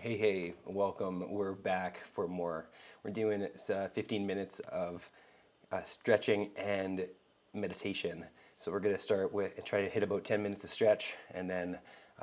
Hey, welcome. We're back for more. We're doing 15 minutes of stretching and meditation. So we're going to start with and try to hit about 10 minutes of stretch, and then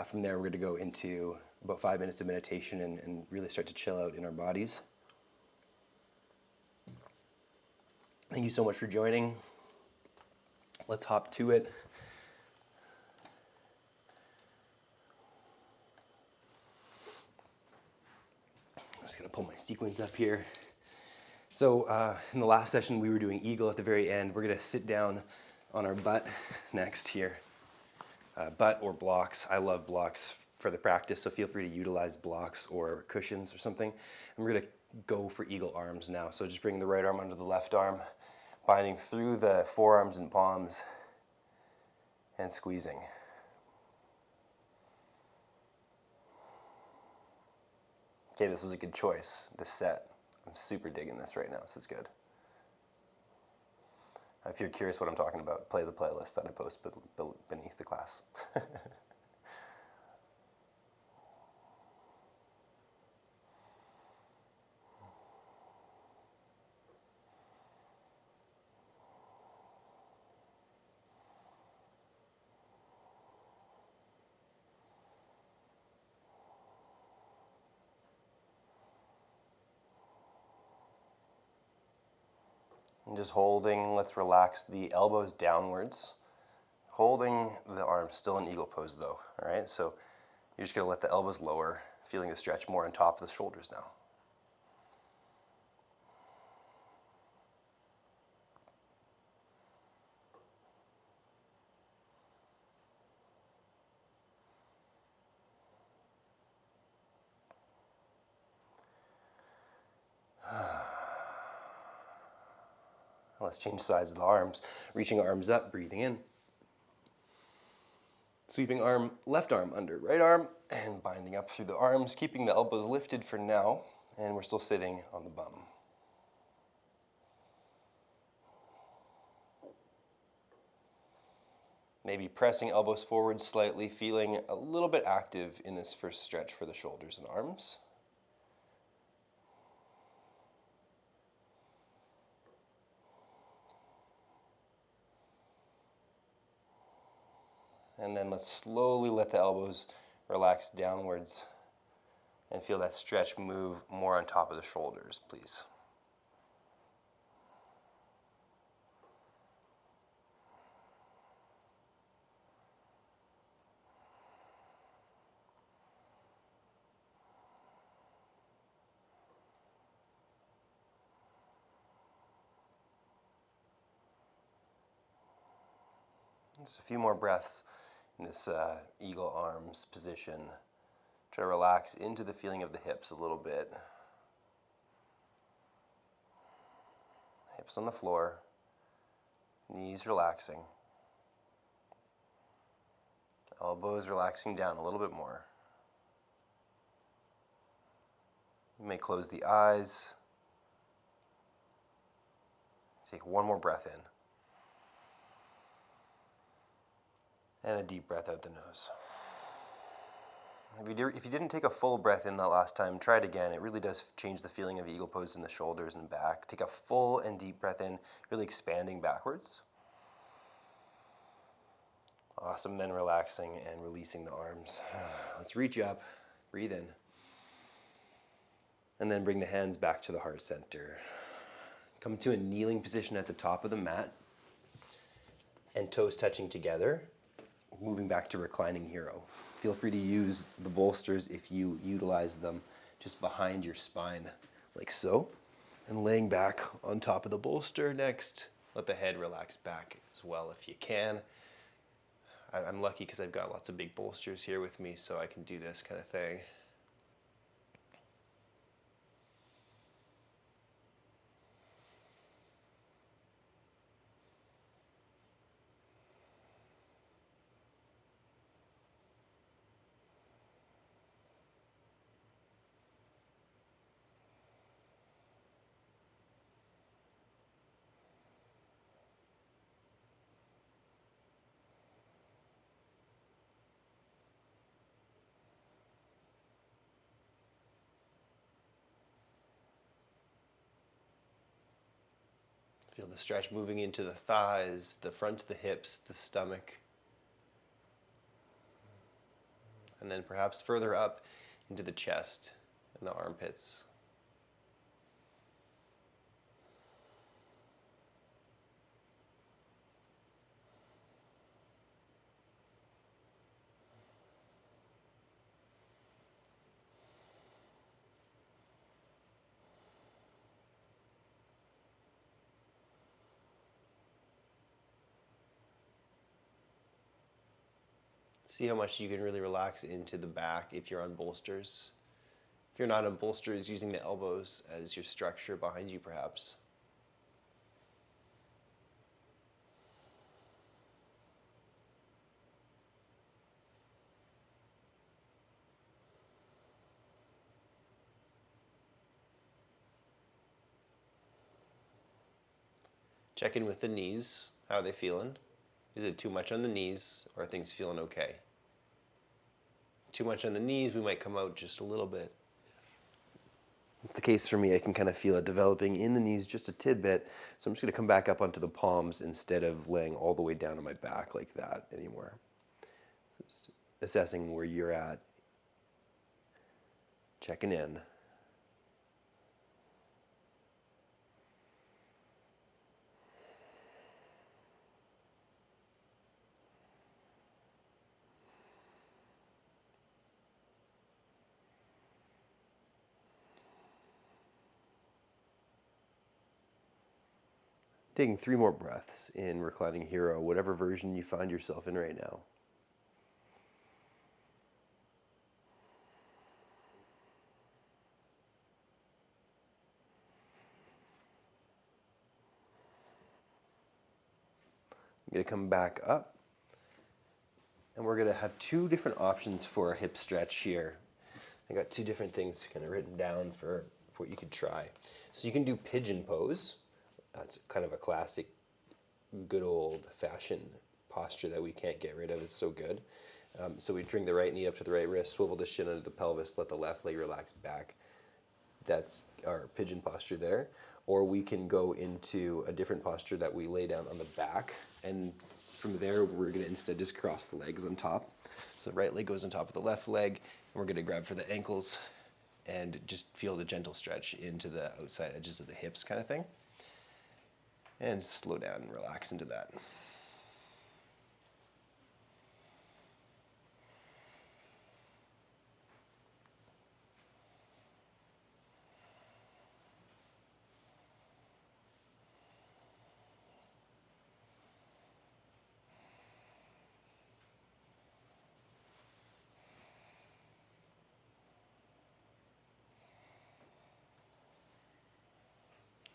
from there we're going to go into about 5 minutes of meditation and really start to chill out in our bodies. Thank you so much for joining. Let's hop to it. I'm just going to pull my sequence up here. So in the last session we were doing eagle at the very end. We're going to sit down on our butt next here. Butt or blocks. I love blocks for the practice, so feel free to utilize blocks or cushions or something. And we're going to go for eagle arms now. So just bring the right arm under the left arm, binding through the forearms and palms and squeezing. Okay, this was a good choice, this set. I'm super digging this right now. This is good. If you're curious what I'm talking about, play the playlist that I post beneath the class. And just holding, let's relax the elbows downwards. Holding the arms, still in eagle pose though, all right? So you're just gonna let the elbows lower, feeling the stretch more on top of the shoulders now. Let's change sides of the arms. Reaching arms up, breathing in. Sweeping arm, left arm under right arm, and binding up through the arms, keeping the elbows lifted for now, and we're still sitting on the bum. Maybe pressing elbows forward slightly, feeling a little bit active in this first stretch for the shoulders and arms. And then let's slowly let the elbows relax downwards and feel that stretch move more on top of the shoulders, please. Just a few more breaths in this eagle arms position. Try to relax into the feeling of the hips a little bit. Hips on the floor, knees relaxing. Elbows relaxing down a little bit more. You may close the eyes. Take one more breath in. And a deep breath out the nose. If you didn't take a full breath in that last time, try it again. It really does change the feeling of eagle pose in the shoulders and back. Take a full and deep breath in, really expanding backwards. Awesome, then relaxing and releasing the arms. Let's reach up, breathe in. And then bring the hands back to the heart center. Come to a kneeling position at the top of the mat. And toes touching together. Moving back to reclining hero. Feel free to use the bolsters if you utilize them just behind your spine, like so. And laying back on top of the bolster next. Let the head relax back as well if you can. I'm lucky because I've got lots of big bolsters here with me, so I can do this kind of thing. Feel the stretch moving into the thighs, the front of the hips, the stomach. And then perhaps further up into the chest and the armpits. See how much you can really relax into the back if you're on bolsters. If you're not on bolsters, using the elbows as your structure behind you perhaps. Check in with the knees. How are they feeling? Is it too much on the knees, or are things feeling okay? Too much on the knees, we might come out just a little bit. It's the case for me. I can kind of feel it developing in the knees just a tidbit. So I'm just going to come back up onto the palms instead of laying all the way down on my back like that anymore. So just assessing where you're at. Checking in. Taking 3 more breaths in Reclining Hero, whatever version you find yourself in right now. I'm going to come back up, and we're going to have 2 different options for a hip stretch here. I got 2 different things kind of written down for what you could try. So you can do pigeon pose. That's kind of a classic, good old-fashioned posture that we can't get rid of. It's so good. So we bring the right knee up to the right wrist, swivel the shin under the pelvis, let the left leg relax back. That's our pigeon posture there. Or we can go into a different posture that we lay down on the back, and from there we're going to instead just cross the legs on top. So the right leg goes on top of the left leg, and we're going to grab for the ankles and just feel the gentle stretch into the outside edges of the hips kind of thing. And slow down and relax into that.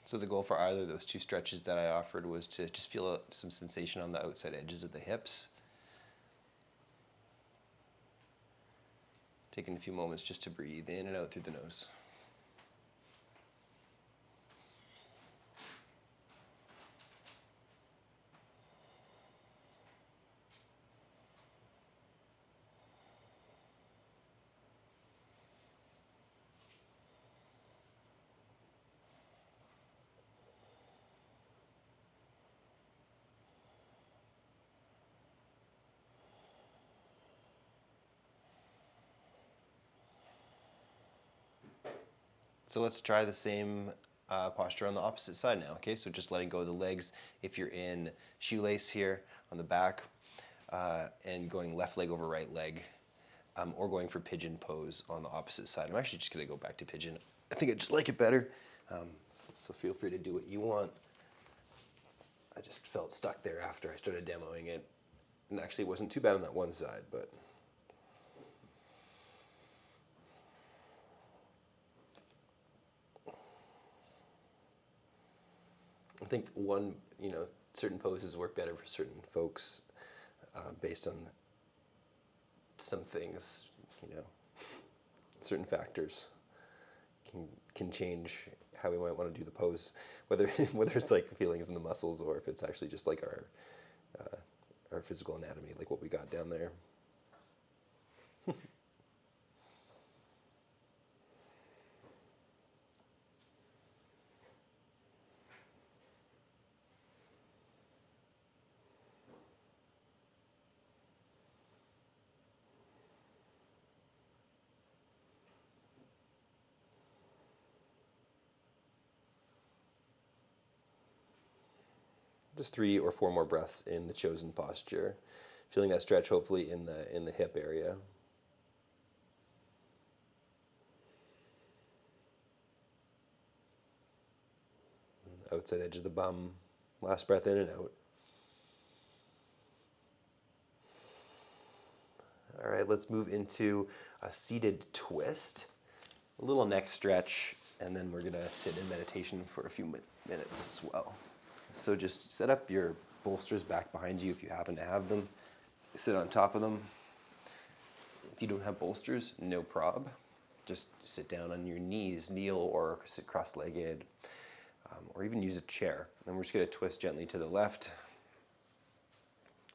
So the goal for either of those 2 stretches that I offered was to just feel some sensation on the outside edges of the hips. Taking a few moments just to breathe in and out through the nose. So let's try the same posture on the opposite side now, okay? So just letting go of the legs if you're in shoelace here on the back, and going left leg over right leg, or going for pigeon pose on the opposite side. I'm actually just gonna go back to pigeon. I think I just like it better, so feel free to do what you want. I just felt stuck there after I started demoing it, and actually it wasn't too bad on that one side, but I think certain poses work better for certain folks based on some things, certain factors can change how we might want to do the pose, whether it's like feelings in the muscles or if it's actually just like our physical anatomy, like what we got down there. Just 3 or 4 more breaths in the chosen posture. Feeling that stretch hopefully in the hip area. Outside edge of the bum. Last breath in and out. All right, let's move into a seated twist. A little neck stretch, and then we're gonna sit in meditation for a few minutes as well. So just set up your bolsters back behind you if you happen to have them. Sit on top of them. If you don't have bolsters, no prob. Just sit down on your knees, kneel or sit cross-legged, or even use a chair. And we're just gonna twist gently to the left,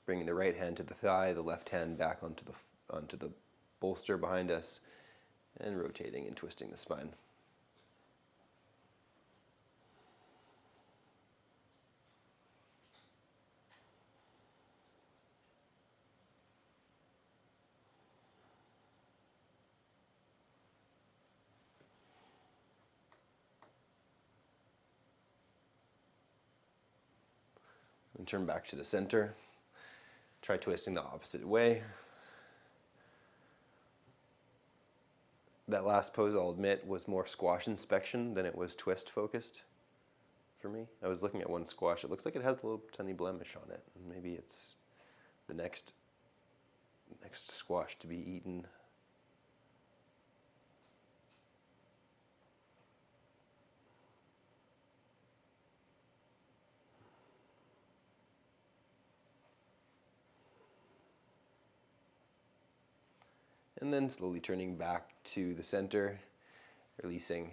bringing the right hand to the thigh, the left hand back onto the bolster behind us, and rotating and twisting the spine. And turn back to the center. Try twisting the opposite way. That last pose, I'll admit, was more squash inspection than it was twist focused for me. I was looking at one squash. It looks like it has a little tiny blemish on it. Maybe it's the next squash to be eaten. And then slowly turning back to the center, releasing.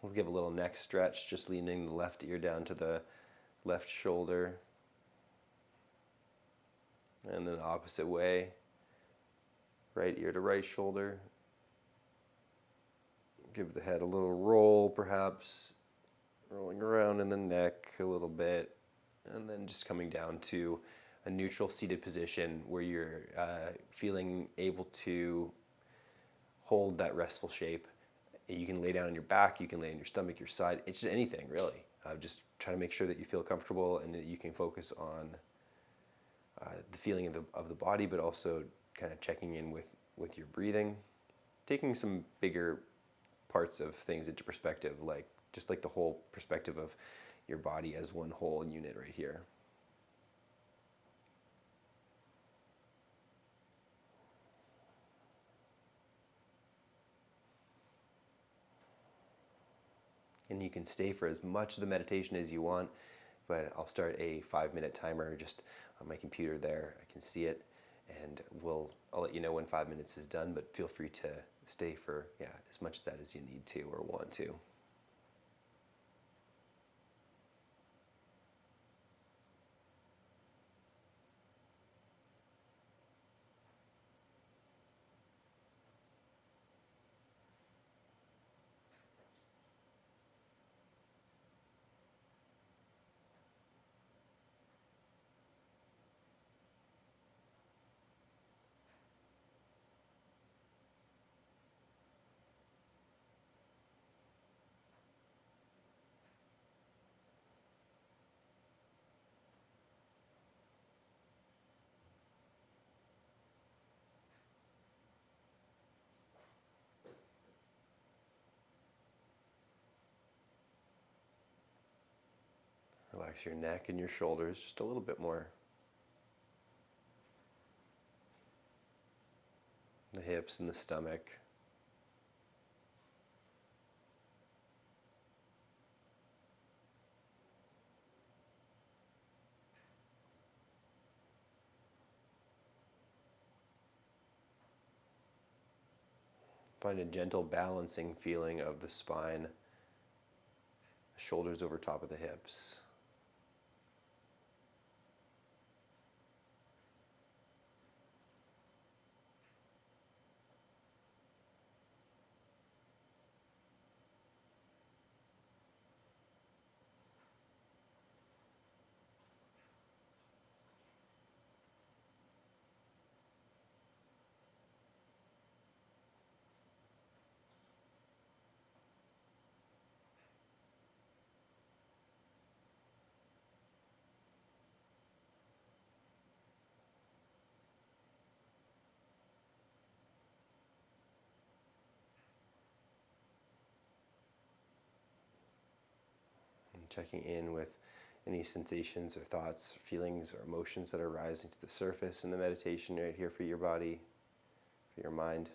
We'll give a little neck stretch, just leaning the left ear down to the left shoulder. And then the opposite way, right ear to right shoulder. Give the head a little roll, perhaps, rolling around in the neck a little bit, and then just coming down to a neutral seated position where you're feeling able to hold that restful shape. You can lay down on your back, you can lay on your stomach, your side, it's just anything really. Just try to make sure that you feel comfortable and that you can focus on the feeling of the body, but also kind of checking in with your breathing, taking some bigger parts of things into perspective, like just like the whole perspective of your body as one whole unit right here. And you can stay for as much of the meditation as you want, but I'll start a 5-minute timer just on my computer there. I can see it, and I'll let you know when 5 minutes is done, but feel free to stay for as much of that as you need to or want to. Relax your neck and your shoulders just a little bit more. The hips and the stomach. Find a gentle balancing feeling of the spine, the shoulders over top of the hips. checking in with any sensations or thoughts, feelings, or emotions that are rising to the surface in the meditation right here for your body, for your mind.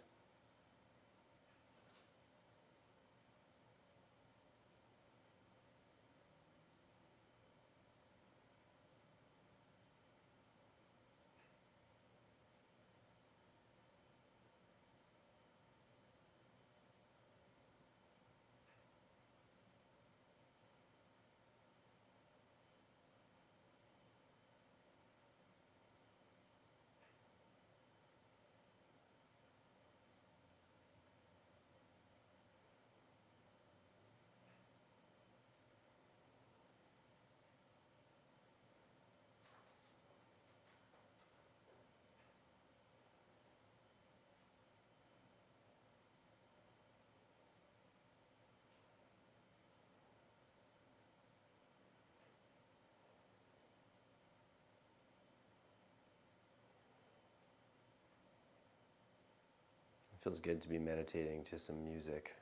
It feels good to be meditating to some music.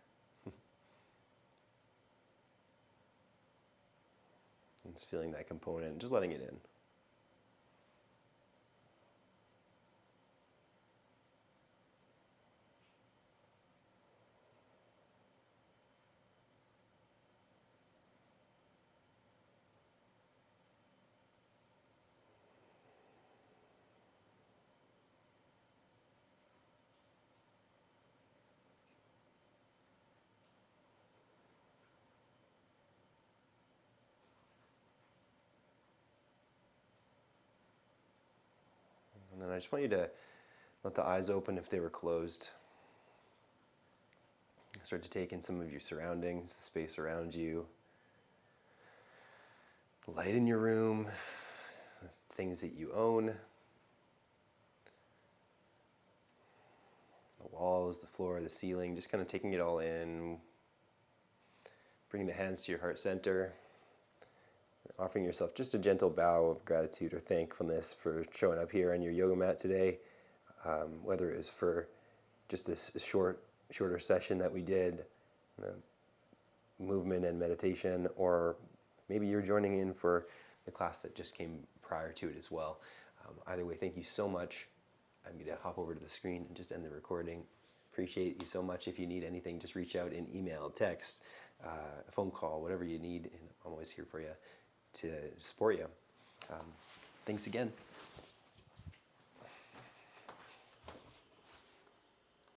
And just feeling that component, just letting it in. And then I just want you to let the eyes open if they were closed. Start to take in some of your surroundings, the space around you, the light in your room, the things that you own, the walls, the floor, the ceiling, just kind of taking it all in, bringing the hands to your heart center, offering yourself just a gentle bow of gratitude or thankfulness for showing up here on your yoga mat today, whether it was for just this shorter session that we did, movement and meditation, or maybe you're joining in for the class that just came prior to it as well. Either way, thank you so much. I'm going to hop over to the screen and just end the recording. Appreciate you so much. If you need anything, just reach out in email, text, a phone call, whatever you need, and I'm always here for you to support you. Thanks again.